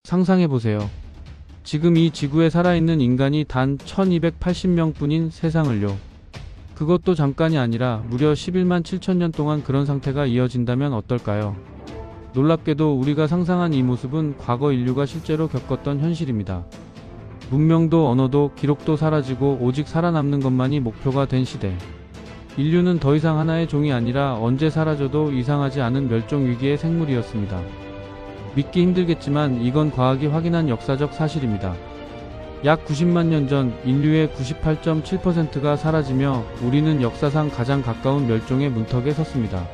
상상해보세요. 지금 이 지구에 살아있는 인간이 단 1280명뿐인 세상을요. 그것도 잠깐이 아니라 무려 11만 7천 년 동안 그런 상태가 이어진다면 어떨까요? 놀랍게도 우리가 상상한 이 모습은 과거 인류가 실제로 겪었던 현실입니다. 문명도 언어도 기록도 사라지고 오직 살아남는 것만이 목표가 된 시대. 인류는 더 이상 하나의 종이 아니라 언제 사라져도 이상하지 않은 멸종 위기의 생물이었습니다. 믿기 힘들겠지만 이건 과학이 확인한 역사적 사실입니다. 약 90만 년 전 인류의 98.7%가 사라지며 우리는 역사상 가장 가까운 멸종의 문턱에 섰습니다.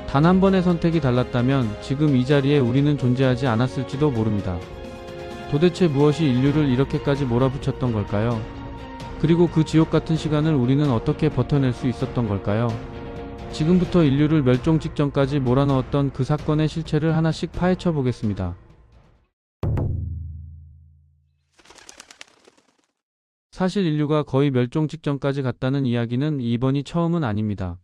단 한 번의 선택이 달랐다면 지금 이 자리에 우리는 존재하지 않았을지도 모릅니다. 도대체 무엇이 인류를 이렇게까지 몰아붙였던 걸까요? 그리고 그 지옥 같은 시간을 우리는 어떻게 버텨낼 수 있었던 걸까요? 지금부터 인류를 멸종 직전까지 몰아넣었던 그 사건의 실체를 하나씩 파헤쳐 보겠습니다. 사실 인류가 거의 멸종 직전까지 갔다는 이야기는 이번이 처음은 아닙니다.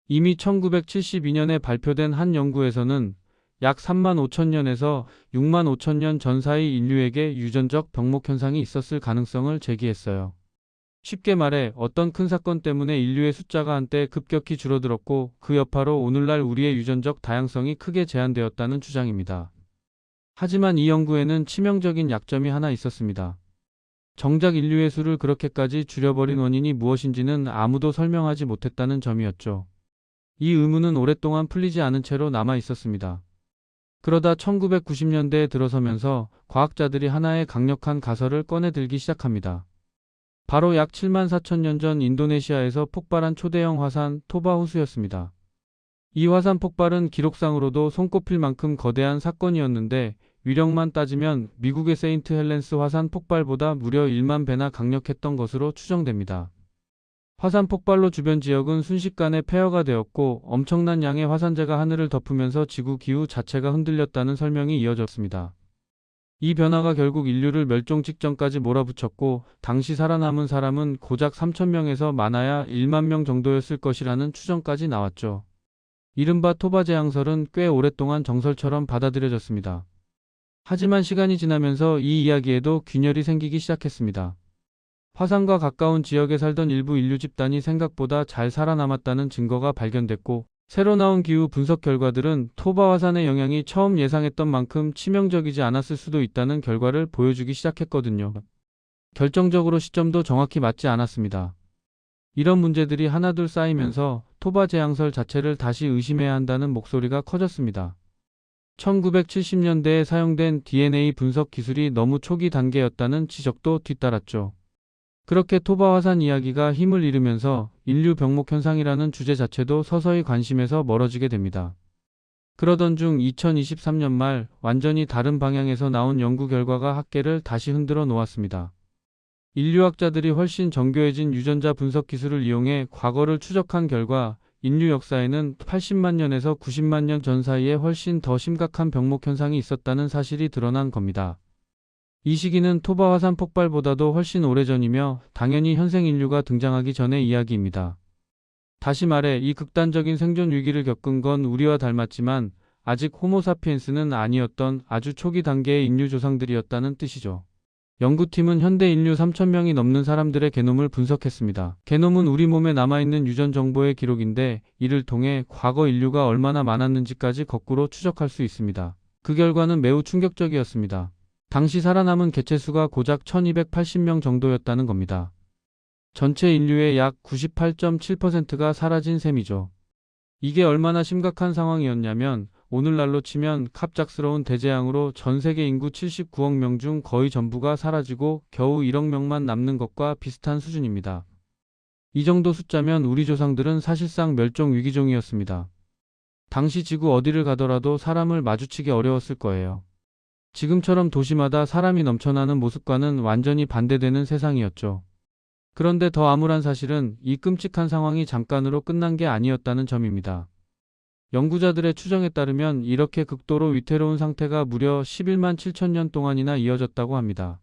이미 1972년에 발표된 한 연구에서는 약 3만 5천 년에서 6만 5천 년 전 사이 인류에게 유전적 병목 현상이 있었을 가능성을 제기했어요. 쉽게 말해 어떤 큰 사건 때문에 인류의 숫자가 한때 급격히 줄어들었고 그 여파로 오늘날 우리의 유전적 다양성이 크게 제한되었다는 주장입니다. 하지만 이 연구에는 치명적인 약점이 하나 있었습니다. 정작 인류의 수를 그렇게까지 줄여버린 원인이 무엇인지는 아무도 설명하지 못했다는 점이었죠. 이 의문은 오랫동안 풀리지 않은 채로 남아 있었습니다. 그러다 1990년대에 들어서면서 과학자들이 하나의 강력한 가설을 꺼내들기 시작합니다. 바로 약 7만 4천 년 전 인도네시아에서 폭발한 초대형 화산 토바호수였습니다. 이 화산 폭발은 기록상으로도 손꼽힐 만큼 거대한 사건이었는데 위력만 따지면 미국의 세인트 헬렌스 화산 폭발보다 무려 1만 배나 강력했던 것으로 추정됩니다. 화산 폭발로 주변 지역은 순식간에 폐허가 되었고 엄청난 양의 화산재가 하늘을 덮으면서 지구 기후 자체가 흔들렸다는 설명이 이어졌습니다. 이 변화가 결국 인류를 멸종 직전까지 몰아붙였고 당시 살아남은 사람은 고작 3천 명에서 많아야 1만 명 정도였을 것이라는 추정까지 나왔죠. 이른바 토바 재앙설은 꽤 오랫동안 정설처럼 받아들여졌습니다. 하지만 시간이 지나면서 이 이야기에도 균열이 생기기 시작했습니다. 화산과 가까운 지역에 살던 일부 인류 집단이 생각보다 잘 살아남았다는 증거가 발견됐고 새로 나온 기후 분석 결과들은 토바 화산의 영향이 처음 예상했던 만큼 치명적이지 않았을 수도 있다는 결과를 보여주기 시작했거든요. 결정적으로 시점도 정확히 맞지 않았습니다. 이런 문제들이 하나둘 쌓이면서 토바 재앙설 자체를 다시 의심해야 한다는 목소리가 커졌습니다. 1970년대에 사용된 DNA 분석 기술이 너무 초기 단계였다는 지적도 뒤따랐죠. 그렇게 토바 화산 이야기가 힘을 잃으면서 인류 병목 현상이라는 주제 자체도 서서히 관심에서 멀어지게 됩니다. 그러던 중 2023년 말 완전히 다른 방향에서 나온 연구 결과가 학계를 다시 흔들어 놓았습니다. 인류학자들이 훨씬 정교해진 유전자 분석 기술을 이용해 과거를 추적한 결과 인류 역사에는 80만 년에서 90만 년 전 사이에 훨씬 더 심각한 병목 현상이 있었다는 사실이 드러난 겁니다. 이 시기는 토바 화산 폭발보다도 훨씬 오래전이며 당연히 현생 인류가 등장하기 전의 이야기입니다. 다시 말해 이 극단적인 생존 위기를 겪은 건 우리와 닮았지만 아직 호모사피엔스는 아니었던 아주 초기 단계의 인류 조상들이었다는 뜻이죠. 연구팀은 현대 인류 3,000명이 넘는 사람들의 게놈을 분석했습니다. 게놈은 우리 몸에 남아있는 유전 정보의 기록인데 이를 통해 과거 인류가 얼마나 많았는지까지 거꾸로 추적할 수 있습니다. 그 결과는 매우 충격적이었습니다. 당시 살아남은 개체수가 고작 1280명 정도였다는 겁니다. 전체 인류의 약 98.7%가 사라진 셈이죠. 이게 얼마나 심각한 상황이었냐면 오늘날로 치면 갑작스러운 대재앙으로 전 세계 인구 79억 명 중 거의 전부가 사라지고 겨우 1억 명만 남는 것과 비슷한 수준입니다. 이 정도 숫자면 우리 조상들은 사실상 멸종 위기종이었습니다. 당시 지구 어디를 가더라도 사람을 마주치기 어려웠을 거예요. 지금처럼 도시마다 사람이 넘쳐나는 모습과는 완전히 반대되는 세상이었죠. 그런데 더 암울한 사실은 이 끔찍한 상황이 잠깐으로 끝난 게 아니었다는 점입니다. 연구자들의 추정에 따르면 이렇게 극도로 위태로운 상태가 무려 11만 7천 년 동안이나 이어졌다고 합니다.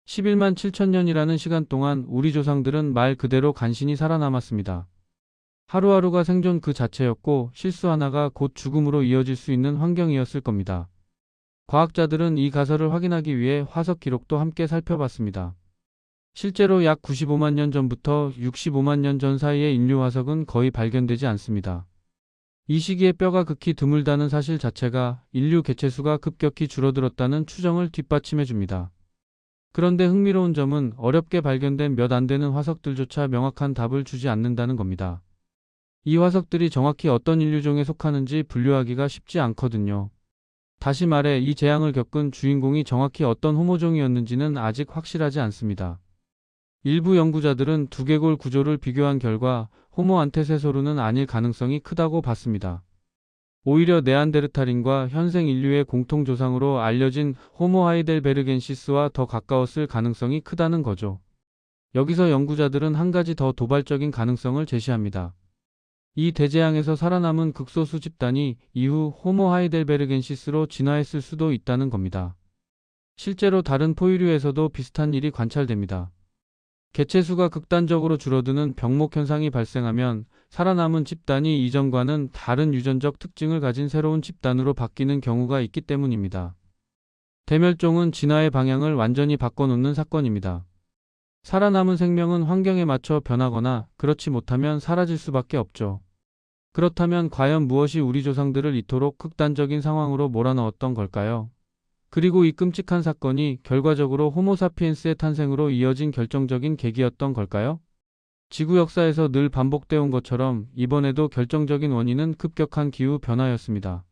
11만 7천 년이라는 시간 동안 우리 조상들은 말 그대로 간신히 살아남았습니다. 하루하루가 생존 그 자체였고 실수 하나가 곧 죽음으로 이어질 수 있는 환경이었을 겁니다. 과학자들은 이 가설을 확인하기 위해 화석 기록도 함께 살펴봤습니다. 실제로 약 95만 년 전부터 65만 년 전 사이의 인류 화석은 거의 발견되지 않습니다. 이 시기에 뼈가 극히 드물다는 사실 자체가 인류 개체수가 급격히 줄어들었다는 추정을 뒷받침해 줍니다. 그런데 흥미로운 점은 어렵게 발견된 몇 안 되는 화석들조차 명확한 답을 주지 않는다는 겁니다. 이 화석들이 정확히 어떤 인류종에 속하는지 분류하기가 쉽지 않거든요. 다시 말해 이 재앙을 겪은 주인공이 정확히 어떤 호모종이었는지는 아직 확실하지 않습니다. 일부 연구자들은 두개골 구조를 비교한 결과 호모 안테세소르는 아닐 가능성이 크다고 봤습니다. 오히려 네안데르탈인과 현생 인류의 공통 조상으로 알려진 호모 하이델베르겐시스와 더 가까웠을 가능성이 크다는 거죠. 여기서 연구자들은 한 가지 더 도발적인 가능성을 제시합니다. 이 대재앙에서 살아남은 극소수 집단이 이후 호모 하이델베르겐시스로 진화했을 수도 있다는 겁니다. 실제로 다른 포유류에서도 비슷한 일이 관찰됩니다. 개체수가 극단적으로 줄어드는 병목 현상이 발생하면 살아남은 집단이 이전과는 다른 유전적 특징을 가진 새로운 집단으로 바뀌는 경우가 있기 때문입니다. 대멸종은 진화의 방향을 완전히 바꿔놓는 사건입니다. 살아남은 생명은 환경에 맞춰 변하거나 그렇지 못하면 사라질 수밖에 없죠. 그렇다면 과연 무엇이 우리 조상들을 이토록 극단적인 상황으로 몰아넣었던 걸까요? 그리고 이 끔찍한 사건이 결과적으로 호모사피엔스의 탄생으로 이어진 결정적인 계기였던 걸까요? 지구 역사에서 늘 반복되어 온 것처럼 이번에도 결정적인 원인은 급격한 기후 변화였습니다.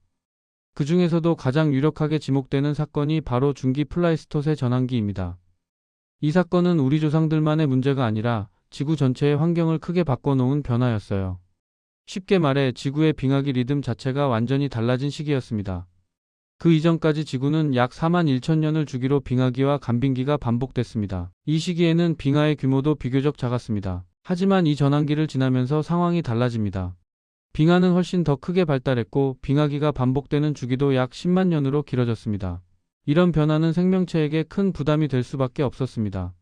그 중에서도 가장 유력하게 지목되는 사건이 바로 중기 플라이스토세 전환기입니다. 이 사건은 우리 조상들만의 문제가 아니라 지구 전체의 환경을 크게 바꿔놓은 변화였어요. 쉽게 말해 지구의 빙하기 리듬 자체가 완전히 달라진 시기였습니다. 그 이전까지 지구는 약 4만 1천 년을 주기로 빙하기와 간빙기가 반복됐습니다. 이 시기에는 빙하의 규모도 비교적 작았습니다. 하지만 이 전환기를 지나면서 상황이 달라집니다. 빙하는 훨씬 더 크게 발달했고 빙하기가 반복되는 주기도 약 10만 년으로 길어졌습니다. 이런 변화는 생명체에게 큰 부담이 될 수밖에 없었습니다.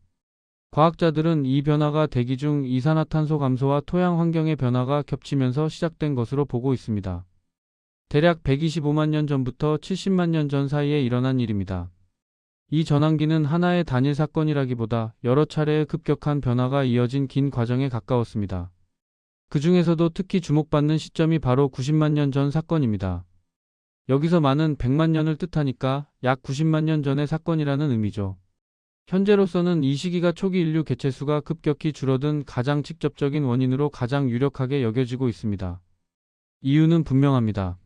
과학자들은 이 변화가 대기 중 이산화탄소 감소와 토양 환경의 변화가 겹치면서 시작된 것으로 보고 있습니다. 대략 125만 년 전부터 70만 년 전 사이에 일어난 일입니다. 이 전환기는 하나의 단일 사건이라기보다 여러 차례의 급격한 변화가 이어진 긴 과정에 가까웠습니다. 그 중에서도 특히 주목받는 시점이 바로 90만 년 전 사건입니다. 여기서 많은 100만 년을 뜻하니까 약 90만 년 전의 사건이라는 의미죠. 현재로서는 이 시기가 초기 인류 개체수가 급격히 줄어든 가장 직접적인 원인으로 가장 유력하게 여겨지고 있습니다. 이유는 분명합니다.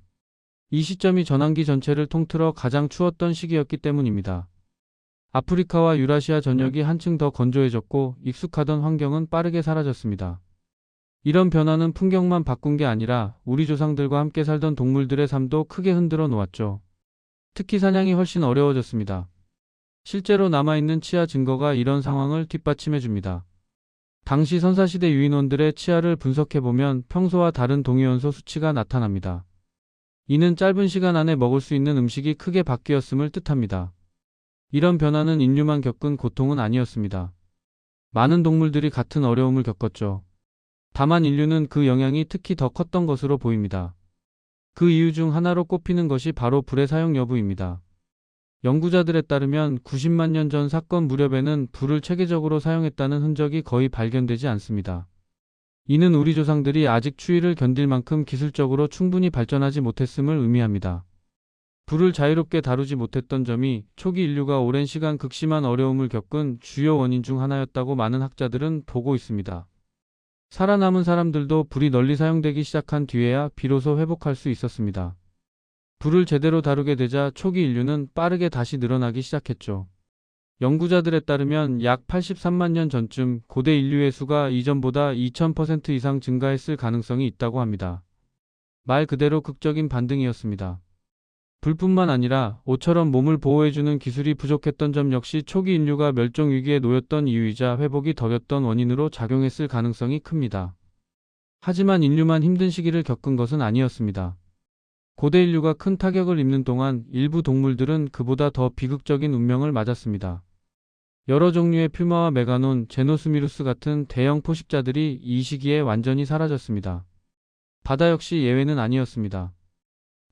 이 시점이 전환기 전체를 통틀어 가장 추웠던 시기였기 때문입니다. 아프리카와 유라시아 전역이 한층 더 건조해졌고 익숙하던 환경은 빠르게 사라졌습니다. 이런 변화는 풍경만 바꾼 게 아니라 우리 조상들과 함께 살던 동물들의 삶도 크게 흔들어 놓았죠. 특히 사냥이 훨씬 어려워졌습니다. 실제로 남아있는 치아 증거가 이런 상황을 뒷받침해 줍니다. 당시 선사시대 유인원들의 치아를 분석해보면 평소와 다른 동위원소 수치가 나타납니다. 이는 짧은 시간 안에 먹을 수 있는 음식이 크게 바뀌었음을 뜻합니다. 이런 변화는 인류만 겪은 고통은 아니었습니다. 많은 동물들이 같은 어려움을 겪었죠. 다만 인류는 그 영향이 특히 더 컸던 것으로 보입니다. 그 이유 중 하나로 꼽히는 것이 바로 불의 사용 여부입니다. 연구자들에 따르면 90만 년 전 사건 무렵에는 불을 체계적으로 사용했다는 흔적이 거의 발견되지 않습니다. 이는 우리 조상들이 아직 추위를 견딜 만큼 기술적으로 충분히 발전하지 못했음을 의미합니다. 불을 자유롭게 다루지 못했던 점이 초기 인류가 오랜 시간 극심한 어려움을 겪은 주요 원인 중 하나였다고 많은 학자들은 보고 있습니다. 살아남은 사람들도 불이 널리 사용되기 시작한 뒤에야 비로소 회복할 수 있었습니다. 불을 제대로 다루게 되자 초기 인류는 빠르게 다시 늘어나기 시작했죠. 연구자들에 따르면 약 83만 년 전쯤 고대 인류의 수가 이전보다 2000% 이상 증가했을 가능성이 있다고 합니다. 말 그대로 극적인 반등이었습니다. 불뿐만 아니라 옷처럼 몸을 보호해주는 기술이 부족했던 점 역시 초기 인류가 멸종 위기에 놓였던 이유이자 회복이 더뎠던 원인으로 작용했을 가능성이 큽니다. 하지만 인류만 힘든 시기를 겪은 것은 아니었습니다. 고대 인류가 큰 타격을 입는 동안 일부 동물들은 그보다 더 비극적인 운명을 맞았습니다. 여러 종류의 퓨마와 메가논, 제노스미루스 같은 대형 포식자들이 이 시기에 완전히 사라졌습니다. 바다 역시 예외는 아니었습니다.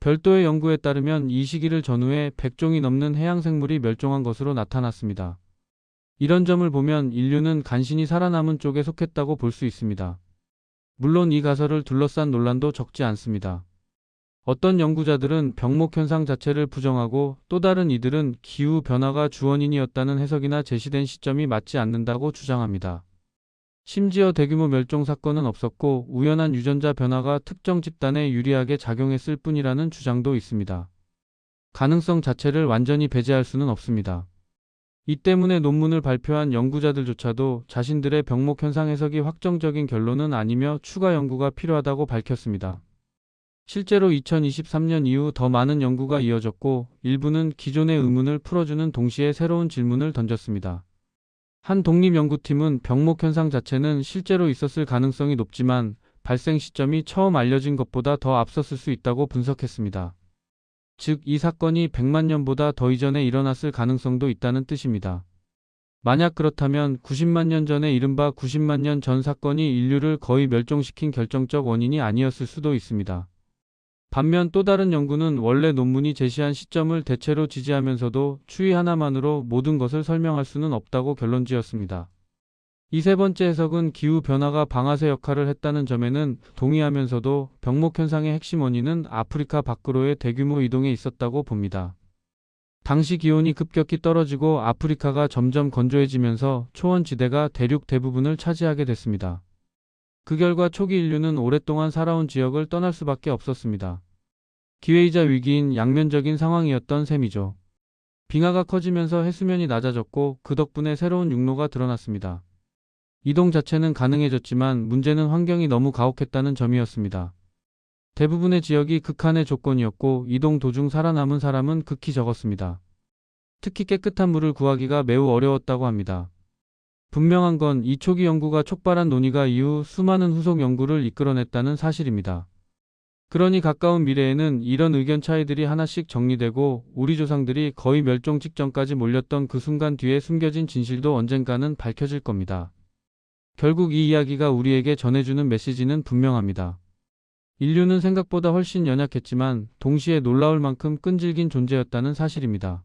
별도의 연구에 따르면 이 시기를 전후해 100종이 넘는 해양 생물이 멸종한 것으로 나타났습니다. 이런 점을 보면 인류는 간신히 살아남은 쪽에 속했다고 볼 수 있습니다. 물론 이 가설을 둘러싼 논란도 적지 않습니다. 어떤 연구자들은 병목 현상 자체를 부정하고 또 다른 이들은 기후 변화가 주원인이었다는 해석이나 제시된 시점이 맞지 않는다고 주장합니다. 심지어 대규모 멸종 사건은 없었고 우연한 유전자 변화가 특정 집단에 유리하게 작용했을 뿐이라는 주장도 있습니다. 가능성 자체를 완전히 배제할 수는 없습니다. 이 때문에 논문을 발표한 연구자들조차도 자신들의 병목 현상 해석이 확정적인 결론은 아니며 추가 연구가 필요하다고 밝혔습니다. 실제로 2023년 이후 더 많은 연구가 이어졌고 일부는 기존의 의문을 풀어주는 동시에 새로운 질문을 던졌습니다. 한 독립연구팀은 병목 현상 자체는 실제로 있었을 가능성이 높지만 발생 시점이 처음 알려진 것보다 더 앞섰을 수 있다고 분석했습니다. 즉, 이 사건이 100만 년보다 더 이전에 일어났을 가능성도 있다는 뜻입니다. 만약 그렇다면 90만 년 전의 이른바 90만 년 전 사건이 인류를 거의 멸종시킨 결정적 원인이 아니었을 수도 있습니다. 반면 또 다른 연구는 원래 논문이 제시한 시점을 대체로 지지하면서도 추이 하나만으로 모든 것을 설명할 수는 없다고 결론지었습니다. 이 세 번째 해석은 기후변화가 방아쇠 역할을 했다는 점에는 동의하면서도 병목 현상의 핵심 원인은 아프리카 밖으로의 대규모 이동에 있었다고 봅니다. 당시 기온이 급격히 떨어지고 아프리카가 점점 건조해지면서 초원지대가 대륙 대부분을 차지하게 됐습니다. 그 결과 초기 인류는 오랫동안 살아온 지역을 떠날 수밖에 없었습니다. 기회이자 위기인 양면적인 상황이었던 셈이죠. 빙하가 커지면서 해수면이 낮아졌고 그 덕분에 새로운 육로가 드러났습니다. 이동 자체는 가능해졌지만 문제는 환경이 너무 가혹했다는 점이었습니다. 대부분의 지역이 극한의 조건이었고 이동 도중 살아남은 사람은 극히 적었습니다. 특히 깨끗한 물을 구하기가 매우 어려웠다고 합니다. 분명한 건 이 초기 연구가 촉발한 논의가 이후 수많은 후속 연구를 이끌어냈다는 사실입니다. 그러니 가까운 미래에는 이런 의견 차이들이 하나씩 정리되고 우리 조상들이 거의 멸종 직전까지 몰렸던 그 순간 뒤에 숨겨진 진실도 언젠가는 밝혀질 겁니다. 결국 이 이야기가 우리에게 전해주는 메시지는 분명합니다. 인류는 생각보다 훨씬 연약했지만 동시에 놀라울 만큼 끈질긴 존재였다는 사실입니다.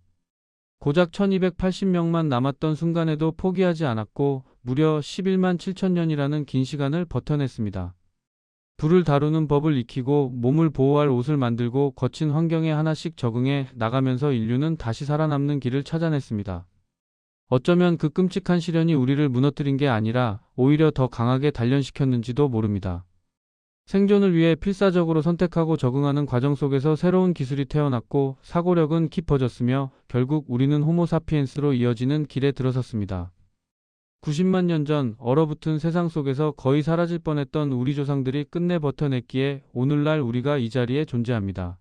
고작 1280명만 남았던 순간에도 포기하지 않았고 무려 11만 7천 년이라는 긴 시간을 버텨냈습니다. 불을 다루는 법을 익히고 몸을 보호할 옷을 만들고 거친 환경에 하나씩 적응해 나가면서 인류는 다시 살아남는 길을 찾아냈습니다. 어쩌면 그 끔찍한 시련이 우리를 무너뜨린 게 아니라 오히려 더 강하게 단련시켰는지도 모릅니다. 생존을 위해 필사적으로 선택하고 적응하는 과정 속에서 새로운 기술이 태어났고 사고력은 깊어졌으며 결국 우리는 호모사피엔스로 이어지는 길에 들어섰습니다. 90만 년 전 얼어붙은 세상 속에서 거의 사라질 뻔했던 우리 조상들이 끝내 버텨냈기에 오늘날 우리가 이 자리에 존재합니다.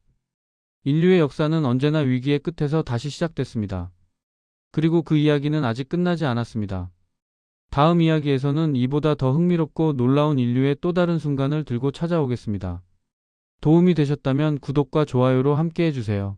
인류의 역사는 언제나 위기의 끝에서 다시 시작됐습니다. 그리고 그 이야기는 아직 끝나지 않았습니다. 다음 이야기에서는 이보다 더 흥미롭고 놀라운 인류의 또 다른 순간을 들고 찾아오겠습니다. 도움이 되셨다면 구독과 좋아요로 함께 해주세요.